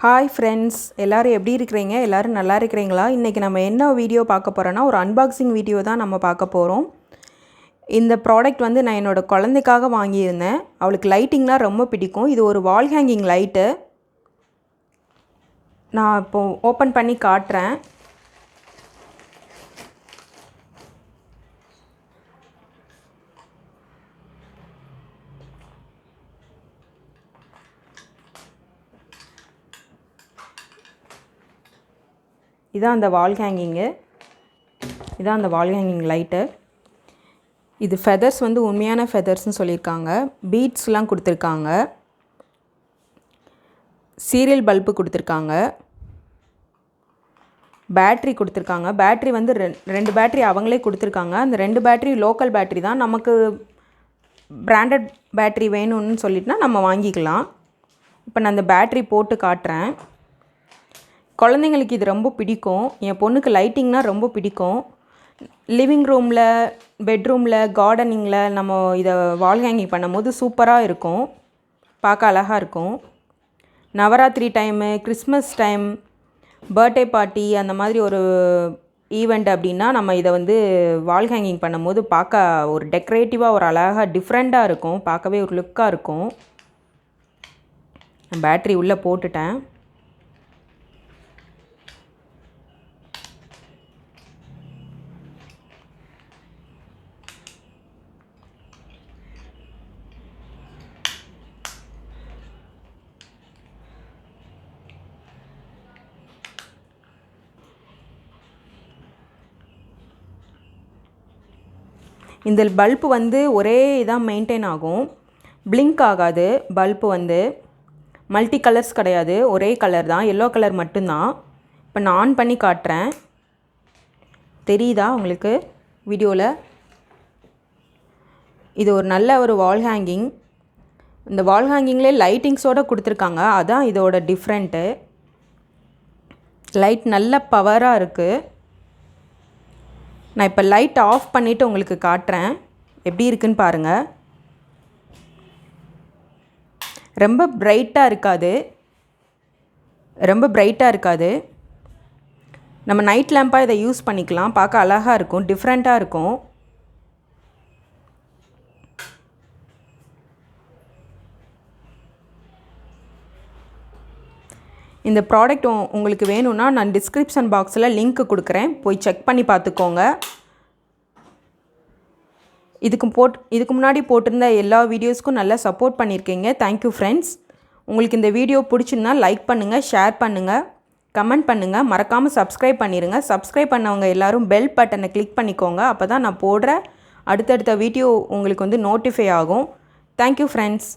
Hi friends, எல்லோரும் எப்படி இருக்கிறீங்க? எல்லோரும் நல்லா இருக்கிறீங்களா? இன்றைக்கி நம்ம என்ன வீடியோ பார்க்க போகிறோன்னா, ஒரு அன்பாக்சிங் வீடியோ தான் நம்ம பார்க்க போகிறோம். இந்த ப்ராடக்ட் வந்து நான் என்னோடய குழந்தைக்காக வாங்கியிருந்தேன். அவளுக்கு லைட்டிங்லாம் ரொம்ப பிடிக்கும். இது ஒரு வால் ஹேங்கிங் லைட்டு. நான் இப்போது ஓப்பன் பண்ணி காட்டுறேன். இதான் அந்த வால் ஹேங்கிங்கு. இதான் அந்த வால் ஹேங்கிங் லைட்டு. இது ஃபெதர்ஸ் வந்து உண்மையான ஃபெதர்ஸ்னு சொல்லியிருக்காங்க. பீட்ஸ்லாம் கொடுத்துருக்காங்க. சீரியல் பல்பு கொடுத்துருக்காங்க. பேட்ரி கொடுத்துருக்காங்க. பேட்ரி வந்து ரெண்டு பேட்ரி அவங்களே கொடுத்துருக்காங்க. அந்த 2 பேட்ரி லோக்கல் பேட்ரி தான். நமக்கு பிராண்டட் பேட்ரி வேணும்னு சொல்லிட்டுனா நம்ம வாங்கிக்கலாம். இப்போ நான் அந்த பேட்ரி போட்டு காட்டுறேன். குழந்தைங்களுக்கு இது ரொம்ப பிடிக்கும். என் பொண்ணுக்கு லைட்டிங்னால் ரொம்ப பிடிக்கும். லிவிங் ரூமில், பெட்ரூமில், கார்டனிங்கில் நம்ம இதை வால் ஹேங்கிங் பண்ணும்போது சூப்பராக இருக்கும். பார்க்க அழகாக இருக்கும். Navratri time, Christmas time, birthday party அந்த மாதிரி ஒரு ஈவெண்ட் அப்படின்னா நம்ம இதை வந்து வால் ஹேங்கிங் பண்ணும்போது பார்க்க ஒரு டெக்கரேட்டிவாக ஒரு அழகாக டிஃப்ரெண்ட்டாக இருக்கும். பார்க்கவே ஒரு லுக்காக இருக்கும். பேட்ரி உள்ளே போட்டுட்டேன். இந்த பல்பு வந்து ஒரே இதாக மெயின்டைன் ஆகும். பிளிங்க் ஆகாது. பல்பு வந்து மல்டி கலர்ஸ் கிடையாது, ஒரே கலர் தான், எல்லோ கலர் மட்டும்தான். இப்போ நான் ஆன் பண்ணி காட்டுறேன். தெரியுதா உங்களுக்கு வீடியோவில்? இது ஒரு நல்ல ஒரு வால் ஹேங்கிங். இந்த வால் ஹேங்கிங்லேயே லைட்டிங்ஸோடு கொடுத்துருக்காங்க. அதான் இதோட டிஃப்ரெண்ட்டு. லைட் நல்ல பவராக இருக்குது. நான் இப்போ லைட் ஆஃப் பண்ணிவிட்டு உங்களுக்கு காட்டுறேன் எப்படி இருக்குன்னு பாருங்கள். ரொம்ப பிரைட்டாக இருக்காது. நம்ம நைட் லேம்பாக இதை யூஸ் பண்ணிக்கலாம். பார்க்க அழகாக இருக்கும், டிஃப்ரெண்ட்டாக இருக்கும். இந்த ப்ராடக்ட் உங்களுக்கு வேணும்னா நான் டிஸ்கிரிப்ஷன் பாக்ஸில் லிங்க் கொடுக்குறேன், போய் செக் பண்ணி பார்த்துக்கோங்க. இதுக்கு முன்னாடி போட்டிருந்த எல்லா வீடியோஸ்க்கும் நல்லா சப்போர்ட் பண்ணியிருக்கீங்க. Thank you friends. உங்களுக்கு இந்த வீடியோ பிடிச்சிருந்தா லைக் பண்ணுங்கள், ஷேர் பண்ணுங்கள், கமெண்ட் பண்ணுங்கள். மறக்காமல் சப்ஸ்கிரைப் பண்ணிடுங்க. சப்ஸ்கிரைப் பண்ணவங்க எல்லோரும் பெல் பட்டனை கிளிக் பண்ணிக்கோங்க. அப்போ தான் நான் போடுற அடுத்தடுத்த வீடியோ உங்களுக்கு வந்து நோட்டிஃபை ஆகும். Thank you friends.